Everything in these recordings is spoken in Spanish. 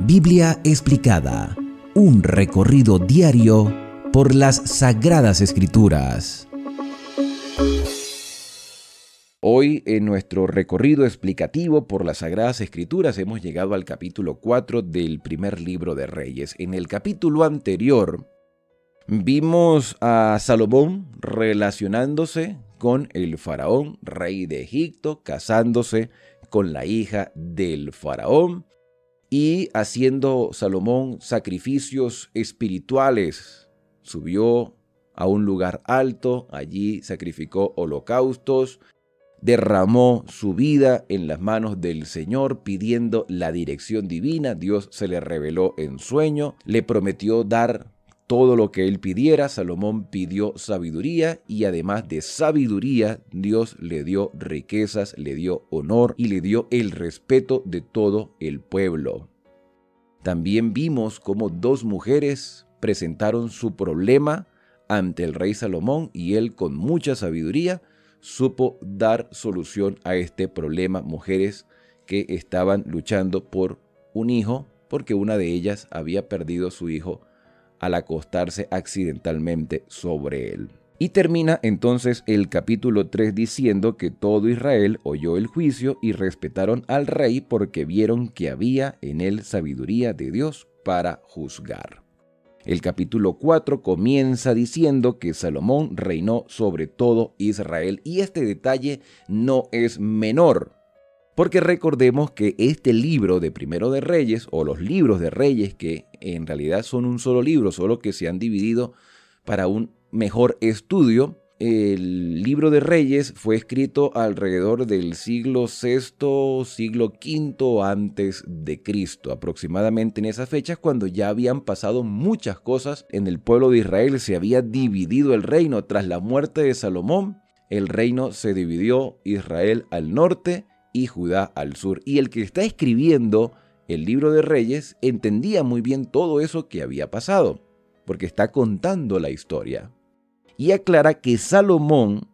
Biblia explicada, un recorrido diario por las Sagradas Escrituras. Hoy en nuestro recorrido explicativo por las Sagradas Escrituras hemos llegado al capítulo 4 del primer libro de Reyes. En el capítulo anterior vimos a Salomón relacionándose con el faraón, rey de Egipto, casándose con la hija del faraón y haciendo Salomón sacrificios espirituales. Subió a un lugar alto, allí sacrificó holocaustos, derramó su vida en las manos del Señor pidiendo la dirección divina. Dios se le reveló en sueño, le prometió dar todo lo que él pidiera. Salomón pidió sabiduría y además de sabiduría, Dios le dio riquezas, le dio honor y le dio el respeto de todo el pueblo. También vimos cómo dos mujeres presentaron su problema ante el rey Salomón y él con mucha sabiduría supo dar solución a este problema. Mujeres que estaban luchando por un hijo porque una de ellas había perdido su hijo al acostarse accidentalmente sobre él. Y termina entonces el capítulo 3 diciendo que todo Israel oyó el juicio y respetaron al rey porque vieron que había en él sabiduría de Dios para juzgar. El capítulo 4 comienza diciendo que Salomón reinó sobre todo Israel y este detalle no es menor. Porque recordemos que este libro de Primero de Reyes, o los libros de Reyes, que en realidad son un solo libro, solo que se han dividido para un mejor estudio, el libro de Reyes fue escrito alrededor del siglo VI, siglo V antes de Cristo, aproximadamente en esas fechas, cuando ya habían pasado muchas cosas en el pueblo de Israel. Se había dividido el reino. Tras la muerte de Salomón, el reino se dividió, Israel al norte y Judá al sur. Y el que está escribiendo el libro de Reyes entendía muy bien todo eso que había pasado, porque está contando la historia. Y aclara que Salomón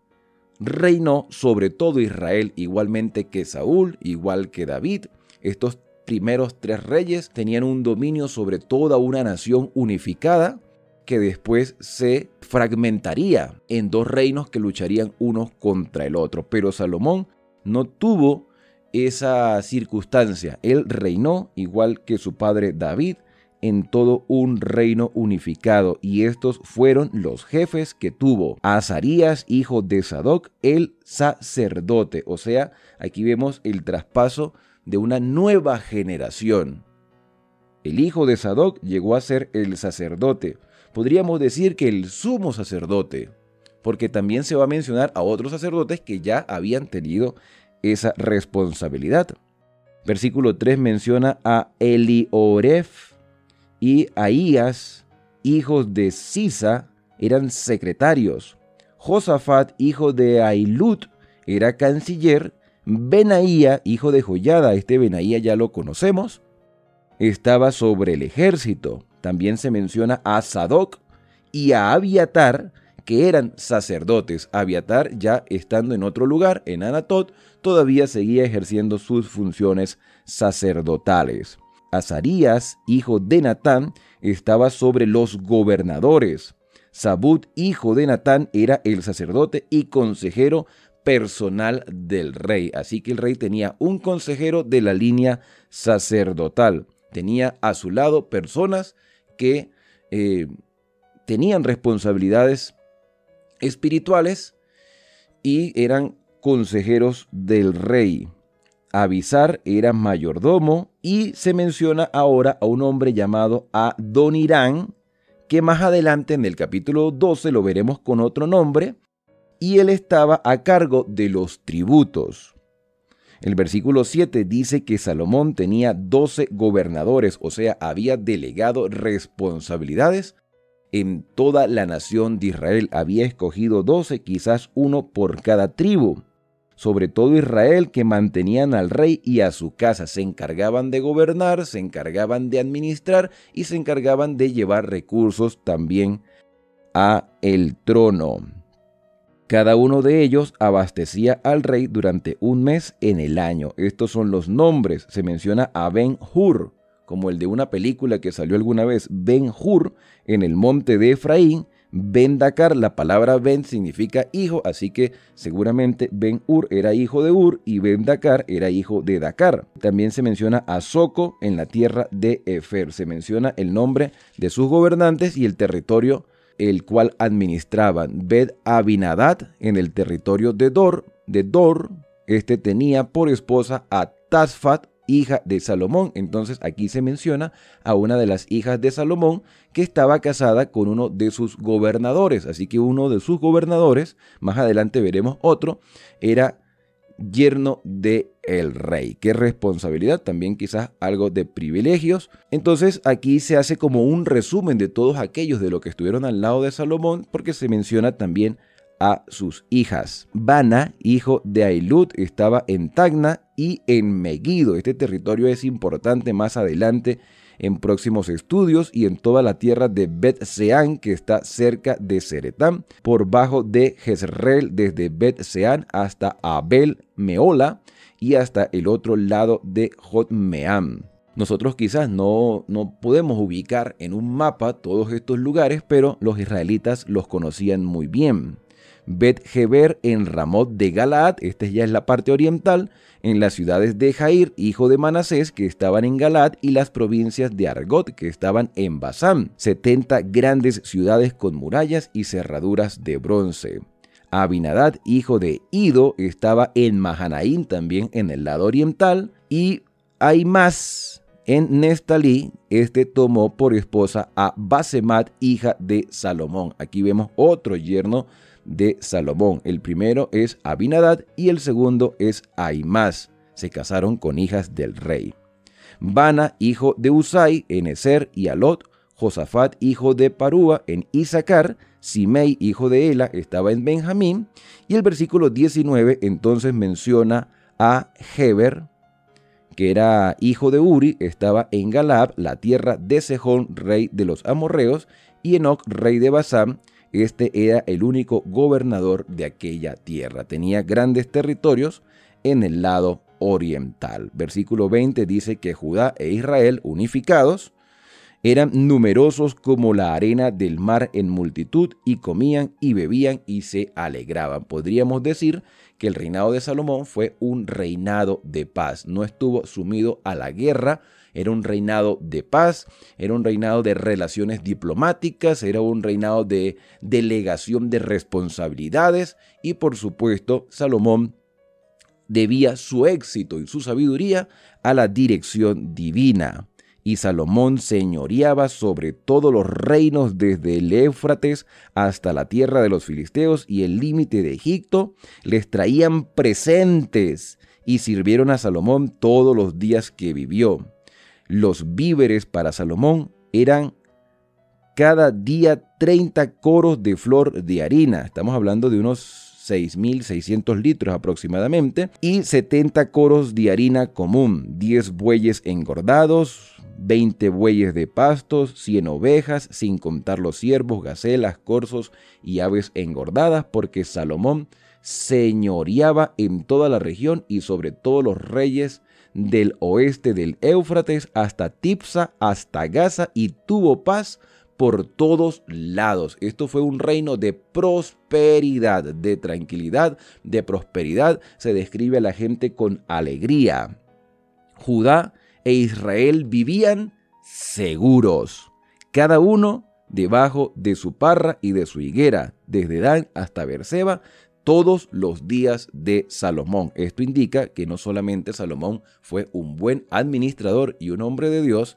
reinó sobre todo Israel, igualmente que Saúl, igual que David. Estos primeros tres reyes tenían un dominio sobre toda una nación unificada que después se fragmentaría en dos reinos que lucharían unos contra el otro. Pero Salomón no tuvo esa circunstancia. Él reinó igual que su padre David en todo un reino unificado, y estos fueron los jefes que tuvo Azarías, hijo de Sadoc, el sacerdote. O sea, aquí vemos el traspaso de una nueva generación. El hijo de Sadoc llegó a ser el sacerdote. Podríamos decir que el sumo sacerdote, porque también se va a mencionar a otros sacerdotes que ya habían tenido esa responsabilidad. Versículo 3 menciona a Elioref y Ahías, hijos de Sisa, eran secretarios. Josafat, hijo de Ahilud, era canciller. Benaía, hijo de Joiada, este Benaía ya lo conocemos, estaba sobre el ejército. También se menciona a Sadoc y a Abiatar, que eran sacerdotes. Abiatar, ya estando en otro lugar, en Anatot, todavía seguía ejerciendo sus funciones sacerdotales. Azarías, hijo de Natán, estaba sobre los gobernadores. Zabud, hijo de Natán, era el sacerdote y consejero personal del rey. Así que el rey tenía un consejero de la línea sacerdotal. Tenía a su lado personas que tenían responsabilidades espirituales y eran consejeros del rey. Abisar era mayordomo y se menciona ahora a un hombre llamado Adonirán, que más adelante en el capítulo 12 lo veremos con otro nombre, y él estaba a cargo de los tributos. El versículo 7 dice que Salomón tenía 12 gobernadores, o sea, había delegado responsabilidades en toda la nación de Israel. Había escogido 12, quizás uno por cada tribu. Sobre todo Israel, que mantenían al rey y a su casa. Se encargaban de gobernar, se encargaban de administrar y se encargaban de llevar recursos también a el trono. Cada uno de ellos abastecía al rey durante un mes en el año. Estos son los nombres. Se menciona a Ben-Hur como el de una película que salió alguna vez, Ben-Hur, en el monte de Efraín. Ben-Dakar, la palabra Ben significa hijo, así que seguramente Ben-Hur era hijo de Ur y Ben-Dakar era hijo de Dakar. También se menciona a Soco en la tierra de Efer. Se menciona el nombre de sus gobernantes y el territorio el cual administraban. Bet-Abinadad en el territorio de Dor. Este tenía por esposa a Tasfat, hija de Salomón. Entonces aquí se menciona a una de las hijas de Salomón que estaba casada con uno de sus gobernadores. Así que uno de sus gobernadores, más adelante veremos otro, era yerno de el rey. Qué responsabilidad, también quizás algo de privilegios. Entonces aquí se hace como un resumen de todos aquellos de los que estuvieron al lado de Salomón, porque se menciona también a sus hijas. Bana, hijo de Ahilud, estaba en Tacna y en Megiddo. Este territorio es importante más adelante en próximos estudios, y en toda la tierra de Bet-Seán, que está cerca de Zeretán, por bajo de Jezreel, desde Bet-Seán hasta Abel-Meola y hasta el otro lado de Jotmeam. Nosotros quizás no podemos ubicar en un mapa todos estos lugares, pero los israelitas los conocían muy bien. Bet-Geber en Ramot de Galaad, esta ya es la parte oriental, en las ciudades de Jair, hijo de Manasés, que estaban en Galaad, y las provincias de Argot, que estaban en Basán, 70 grandes ciudades con murallas y cerraduras de bronce. Abinadad, hijo de Ido, estaba en Mahanaín, también en el lado oriental, y Aimás en Neftalí, este tomó por esposa a Basemat, hija de Salomón. Aquí vemos otro yerno de Salomón. El primero es Abinadad y el segundo es Aimás. Se casaron con hijas del rey. Bana, hijo de Usai, en Ezer y Alot. Josafat, hijo de Parúa, en Isaacar. Simei, hijo de Ela, estaba en Benjamín. Y el versículo 19 entonces menciona a Geber, que era hijo de Uri, estaba en Galaad, la tierra de Sejón, rey de los amorreos, y Enoc, rey de Basán. Este era el único gobernador de aquella tierra. Tenía grandes territorios en el lado oriental. Versículo 20 dice que Judá e Israel, unificados, eran numerosos como la arena del mar en multitud, y comían y bebían y se alegraban. Podríamos decir que el reinado de Salomón fue un reinado de paz. No estuvo sumido a la guerra. Era un reinado de paz, era un reinado de relaciones diplomáticas, era un reinado de delegación de responsabilidades, y por supuesto Salomón debía su éxito y su sabiduría a la dirección divina. Y Salomón señoreaba sobre todos los reinos desde el Éufrates hasta la tierra de los filisteos y el límite de Egipto. Les traían presentes y sirvieron a Salomón todos los días que vivió. Los víveres para Salomón eran cada día 30 coros de flor de harina. Estamos hablando de unos 6.600 litros aproximadamente. Y 70 coros de harina común, 10 bueyes engordados, 20 bueyes de pastos, 100 ovejas, sin contar los ciervos, gacelas, corzos y aves engordadas, porque Salomón señoreaba en toda la región y sobre todos los reyes del oeste del Éufrates hasta Tipsa, hasta Gaza, y tuvo paz por todos lados. Esto fue un reino de prosperidad, de tranquilidad, de prosperidad. Se describe a la gente con alegría. Judá e Israel vivían seguros, cada uno debajo de su parra y de su higuera, desde Dan hasta Beerseba, todos los días de Salomón. Esto indica que no solamente Salomón fue un buen administrador y un hombre de Dios,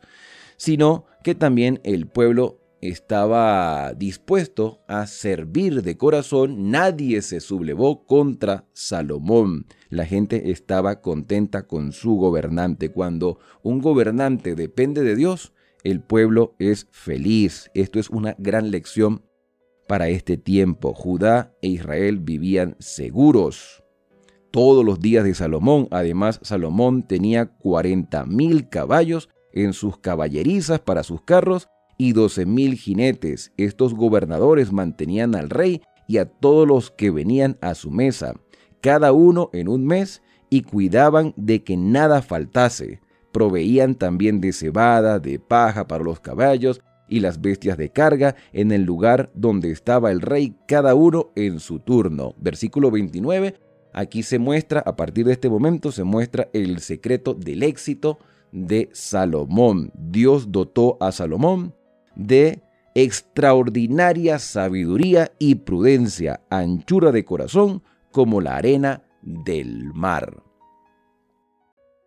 sino que también el pueblo estaba dispuesto a servir de corazón. Nadie se sublevó contra Salomón. La gente estaba contenta con su gobernante. Cuando un gobernante depende de Dios, el pueblo es feliz. Esto es una gran lección para este tiempo. Judá e Israel vivían seguros todos los días de Salomón. Además, Salomón tenía 40,000 caballos en sus caballerizas para sus carros y 12,000 jinetes. Estos gobernadores mantenían al rey y a todos los que venían a su mesa, cada uno en un mes, y cuidaban de que nada faltase. proveían también de cebada, de paja para los caballos y las bestias de carga en el lugar donde estaba el rey, cada uno en su turno. Versículo 29, aquí se muestra, a partir de este momento se muestra el secreto del éxito de Salomón. Dios dotó a Salomón de extraordinaria sabiduría y prudencia, anchura de corazón como la arena del mar.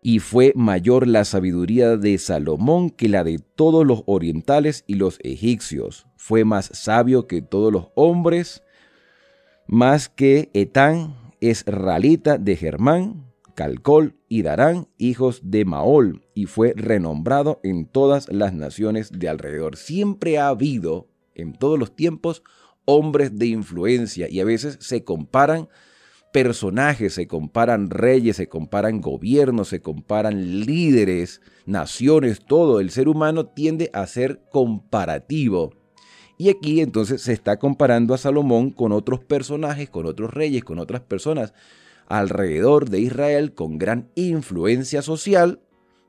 Y fue mayor la sabiduría de Salomón que la de todos los orientales y los egipcios. Fue más sabio que todos los hombres, más que Etán, Esralita de Germán, Calcol y Darán, hijos de Maol, y fue renombrado en todas las naciones de alrededor. Siempre ha habido, en todos los tiempos, hombres de influencia, y a veces se comparan personajes, se comparan reyes, se comparan gobiernos, se comparan líderes, naciones, todo. El ser humano tiende a ser comparativo. Y aquí entonces se está comparando a Salomón con otros personajes, con otros reyes, con otras personas alrededor de Israel con gran influencia social,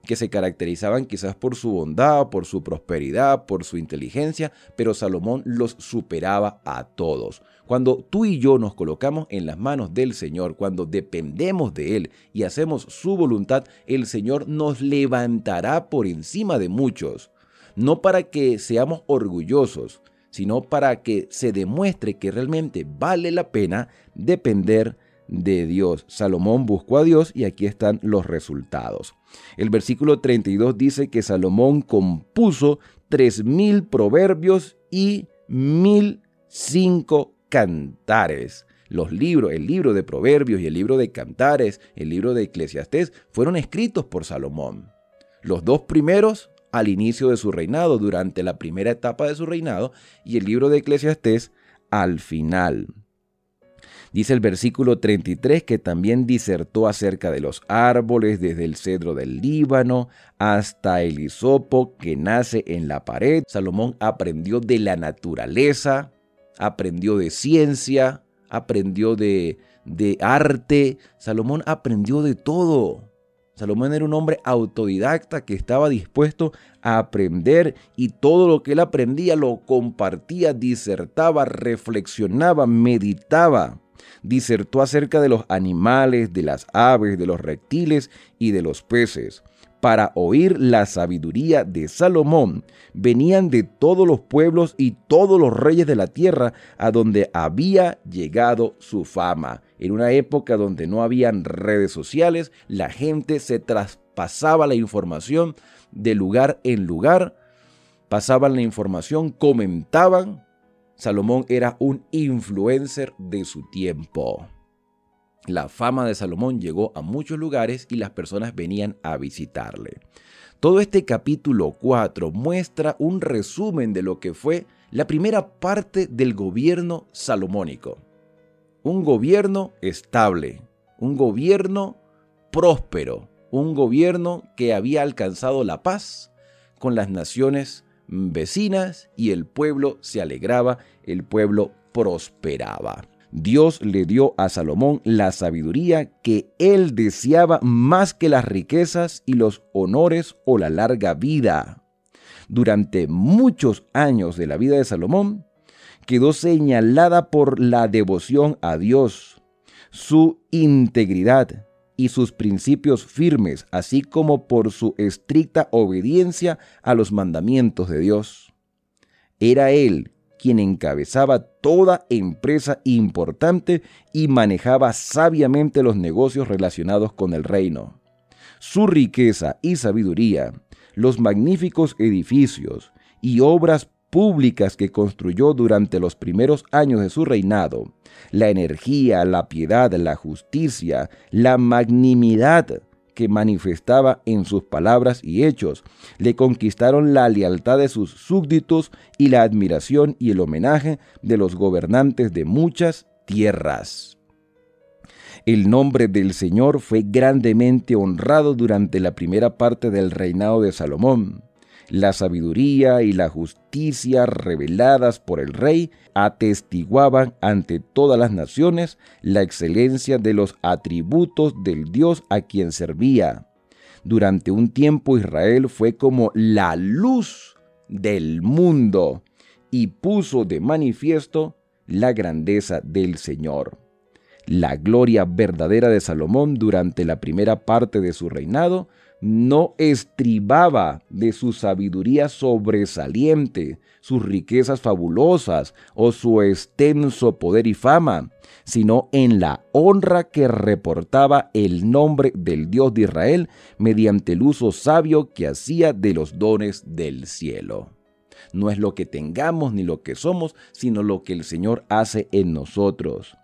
que se caracterizaban quizás por su bondad, por su prosperidad, por su inteligencia, pero Salomón los superaba a todos. Cuando tú y yo nos colocamos en las manos del Señor, cuando dependemos de Él y hacemos su voluntad, el Señor nos levantará por encima de muchos, no para que seamos orgullosos, sino para que se demuestre que realmente vale la pena depender de Dios. Salomón buscó a Dios y aquí están los resultados. El versículo 32 dice que Salomón compuso 3,000 proverbios y 1,005 cantares. El libro de Proverbios y el libro de Cantares, el libro de Eclesiastés, fueron escritos por Salomón. Los dos primeros al inicio de su reinado, durante la primera etapa de su reinado, y el libro de Eclesiastés al final. Dice el versículo 33 que también disertó acerca de los árboles, desde el cedro del Líbano hasta el hisopo que nace en la pared. Salomón aprendió de la naturaleza, aprendió de ciencia, aprendió de arte. Salomón aprendió de todo. Salomón era un hombre autodidacta que estaba dispuesto a aprender, y todo lo que él aprendía lo compartía, disertaba, reflexionaba, meditaba. Disertó acerca de los animales, de las aves, de los reptiles y de los peces. Para oír la sabiduría de Salomón venían de todos los pueblos y todos los reyes de la tierra a donde había llegado su fama. En una época donde no habían redes sociales, la gente se traspasaba la información de lugar en lugar, pasaban la información, comentaban. Salomón era un influencer de su tiempo. La fama de Salomón llegó a muchos lugares y las personas venían a visitarle. Todo este capítulo 4 muestra un resumen de lo que fue la primera parte del gobierno salomónico. Un gobierno estable, un gobierno próspero, un gobierno que había alcanzado la paz con las naciones vecinas, y el pueblo se alegraba, el pueblo prosperaba. Dios le dio a Salomón la sabiduría que él deseaba más que las riquezas y los honores o la larga vida. Durante muchos años de la vida de Salomón, quedó señalada por la devoción a Dios, su integridad y sus principios firmes, así como por su estricta obediencia a los mandamientos de Dios. Era él quien encabezaba toda empresa importante y manejaba sabiamente los negocios relacionados con el reino. Su riqueza y sabiduría, los magníficos edificios y obras públicas que construyó durante los primeros años de su reinado, la energía, la piedad, la justicia, la magnanimidad que manifestaba en sus palabras y hechos, le conquistaron la lealtad de sus súbditos y la admiración y el homenaje de los gobernantes de muchas tierras. El nombre del Señor fue grandemente honrado durante la primera parte del reinado de Salomón. La sabiduría y la justicia reveladas por el rey atestiguaban ante todas las naciones la excelencia de los atributos del Dios a quien servía. Durante un tiempo Israel fue como la luz del mundo y puso de manifiesto la grandeza del Señor. La gloria verdadera de Salomón durante la primera parte de su reinado no estribaba de su sabiduría sobresaliente, sus riquezas fabulosas o su extenso poder y fama, sino en la honra que reportaba el nombre del Dios de Israel mediante el uso sabio que hacía de los dones del cielo. No es lo que tengamos ni lo que somos, sino lo que el Señor hace en nosotros.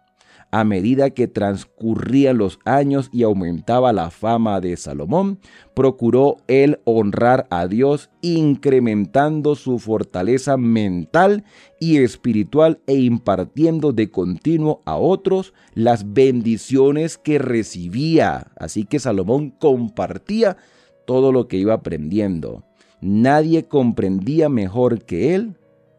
A medida que transcurrían los años y aumentaba la fama de Salomón, procuró él honrar a Dios, incrementando su fortaleza mental y espiritual e impartiendo de continuo a otros las bendiciones que recibía. Así que Salomón compartía todo lo que iba aprendiendo. Nadie comprendía mejor que él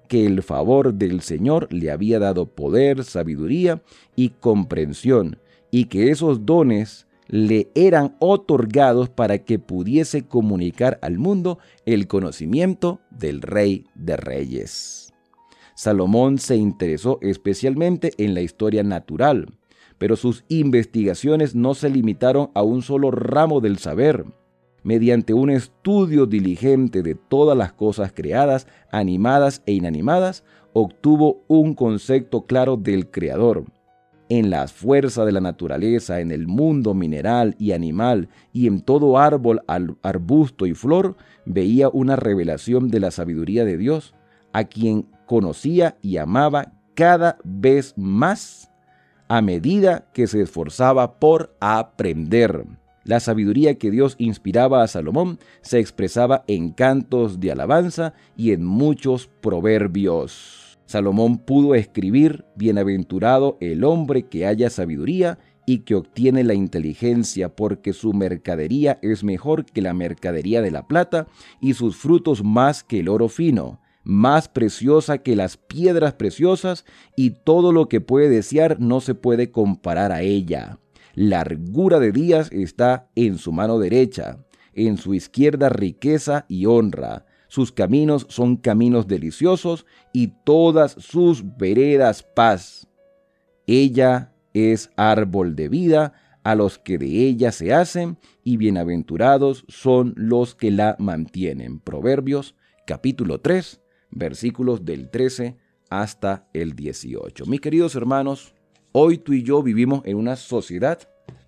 que el favor del Señor le había dado poder, sabiduría y comprensión, y que esos dones le eran otorgados para que pudiese comunicar al mundo el conocimiento del Rey de Reyes. Salomón se interesó especialmente en la historia natural, pero sus investigaciones no se limitaron a un solo ramo del saber. Mediante un estudio diligente de todas las cosas creadas, animadas e inanimadas, obtuvo un concepto claro del Creador. En las fuerzas de la naturaleza, en el mundo mineral y animal, y en todo árbol, arbusto y flor, veía una revelación de la sabiduría de Dios, a quien conocía y amaba cada vez más a medida que se esforzaba por aprender. La sabiduría que Dios inspiraba a Salomón se expresaba en cantos de alabanza y en muchos proverbios. Salomón pudo escribir: «Bienaventurado el hombre que haya sabiduría y que obtiene la inteligencia, porque su mercadería es mejor que la mercadería de la plata y sus frutos más que el oro fino, más preciosa que las piedras preciosas, y todo lo que puede desear no se puede comparar a ella. Largura de días está en su mano derecha, en su izquierda riqueza y honra. Sus caminos son caminos deliciosos y todas sus veredas paz. Ella es árbol de vida a los que de ella se hacen, y bienaventurados son los que la mantienen». Proverbios capítulo 3, versículos del 13 hasta el 18. Mis queridos hermanos, hoy tú y yo vivimos en una sociedad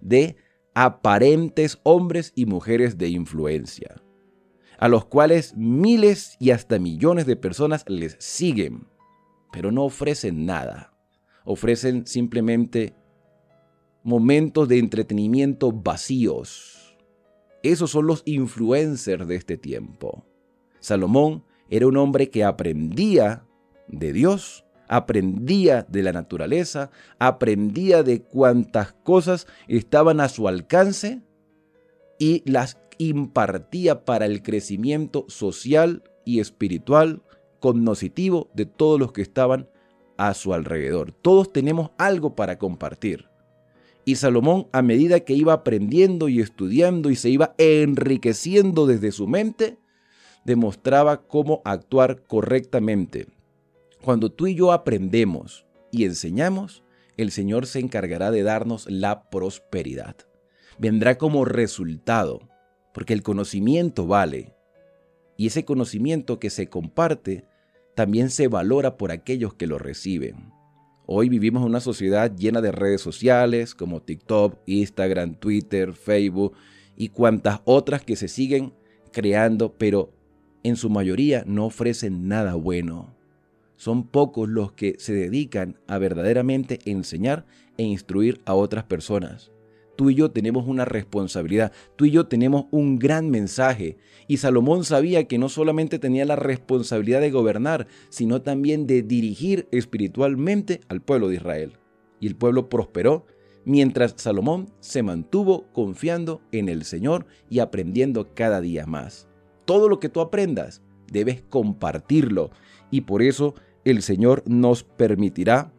de aparentes hombres y mujeres de influencia, a los cuales miles y hasta millones de personas les siguen, pero no ofrecen nada. Ofrecen simplemente momentos de entretenimiento vacíos. Esos son los influencers de este tiempo. Salomón era un hombre que aprendía de Dios, aprendía de la naturaleza, aprendía de cuantas cosas estaban a su alcance y las impartía para el crecimiento social y espiritual, cognoscitivo de todos los que estaban a su alrededor. Todos tenemos algo para compartir. Y Salomón, a medida que iba aprendiendo y estudiando y se iba enriqueciendo desde su mente, demostraba cómo actuar correctamente. Cuando tú y yo aprendemos y enseñamos, el Señor se encargará de darnos la prosperidad. Vendrá como resultado, porque el conocimiento vale. Y ese conocimiento que se comparte también se valora por aquellos que lo reciben. Hoy vivimos en una sociedad llena de redes sociales como TikTok, Instagram, Twitter, Facebook y cuantas otras que se siguen creando, pero en su mayoría no ofrecen nada bueno. Son pocos los que se dedican a verdaderamente enseñar e instruir a otras personas. Tú y yo tenemos una responsabilidad, tú y yo tenemos un gran mensaje. Y Salomón sabía que no solamente tenía la responsabilidad de gobernar, sino también de dirigir espiritualmente al pueblo de Israel. Y el pueblo prosperó mientras Salomón se mantuvo confiando en el Señor y aprendiendo cada día más. Todo lo que tú aprendas, debes compartirlo. Y por eso el Señor nos permitirá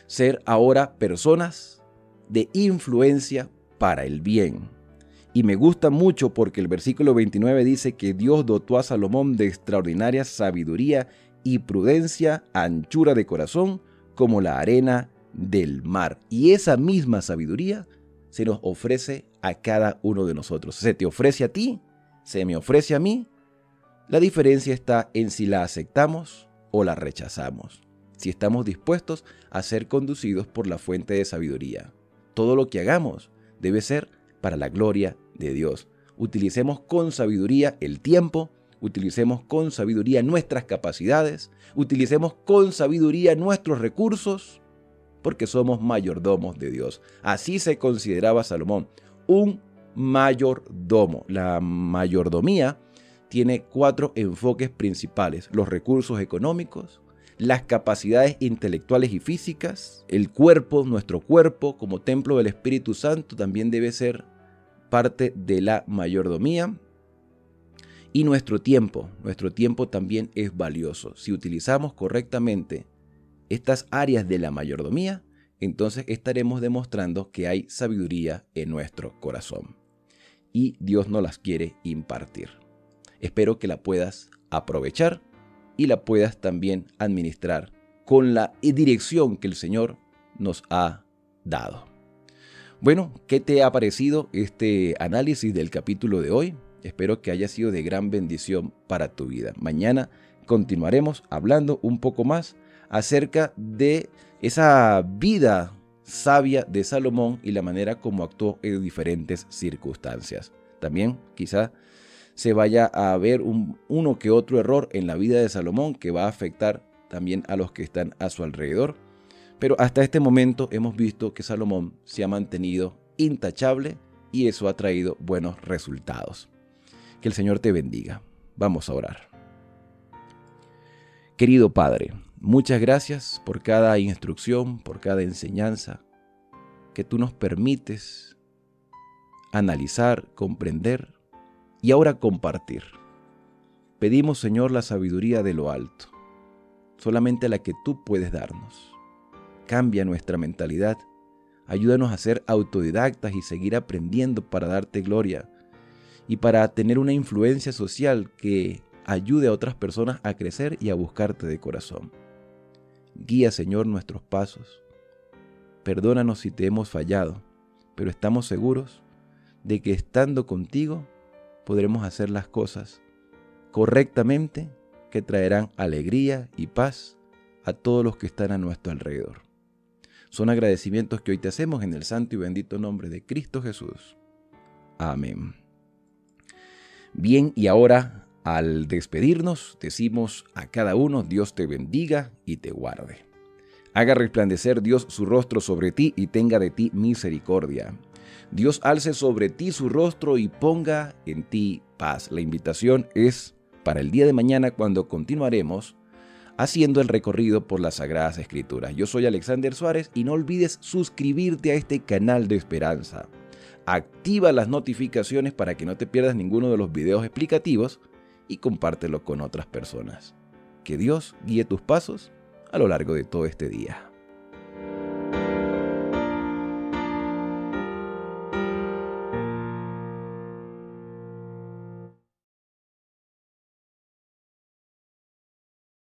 ser ahora personas de influencia para el bien. Y me gusta mucho porque el versículo 29 dice que Dios dotó a Salomón de extraordinaria sabiduría y prudencia, anchura de corazón, como la arena del mar. Y esa misma sabiduría se nos ofrece a cada uno de nosotros. Se te ofrece a ti, se me ofrece a mí. La diferencia está en si la aceptamos o la rechazamos. Si estamos dispuestos a ser conducidos por la fuente de sabiduría. Todo lo que hagamos debe ser para la gloria de Dios. Utilicemos con sabiduría el tiempo, utilicemos con sabiduría nuestras capacidades, utilicemos con sabiduría nuestros recursos, porque somos mayordomos de Dios. Así se consideraba Salomón, un mayordomo. La mayordomía tiene 4 enfoques principales: los recursos económicos, las capacidades intelectuales y físicas, el cuerpo, nuestro cuerpo como templo del Espíritu Santo también debe ser parte de la mayordomía, y nuestro tiempo también es valioso. Si utilizamos correctamente estas áreas de la mayordomía, entonces estaremos demostrando que hay sabiduría en nuestro corazón y Dios nos las quiere impartir. Espero que la puedas aprovechar y la puedas también administrar con la dirección que el Señor nos ha dado. Bueno, ¿qué te ha parecido este análisis del capítulo de hoy? Espero que haya sido de gran bendición para tu vida. Mañana continuaremos hablando un poco más acerca de esa vida sabia de Salomón y la manera como actuó en diferentes circunstancias. También quizá se vaya a ver uno que otro error en la vida de Salomón que va a afectar también a los que están a su alrededor. Pero hasta este momento hemos visto que Salomón se ha mantenido intachable y eso ha traído buenos resultados. Que el Señor te bendiga. Vamos a orar. Querido Padre, muchas gracias por cada instrucción, por cada enseñanza que tú nos permites analizar, comprender y ahora compartir. Pedimos, Señor, la sabiduría de lo alto, solamente la que tú puedes darnos. Cambia nuestra mentalidad, ayúdanos a ser autodidactas y seguir aprendiendo para darte gloria y para tener una influencia social que ayude a otras personas a crecer y a buscarte de corazón. Guía, Señor, nuestros pasos. Perdónanos si te hemos fallado, pero estamos seguros de que estando contigo podremos hacer las cosas correctamente que traerán alegría y paz a todos los que están a nuestro alrededor. Son agradecimientos que hoy te hacemos en el santo y bendito nombre de Cristo Jesús. Amén. Bien, y ahora al despedirnos decimos a cada uno: Dios te bendiga y te guarde. Haga resplandecer Dios su rostro sobre ti y tenga de ti misericordia. Dios alce sobre ti su rostro y ponga en ti paz. La invitación es para el día de mañana, cuando continuaremos haciendo el recorrido por las Sagradas Escrituras. Yo soy Alexander Suárez y no olvides suscribirte a este canal de esperanza. Activa las notificaciones para que no te pierdas ninguno de los videos explicativos y compártelo con otras personas. Que Dios guíe tus pasos a lo largo de todo este día.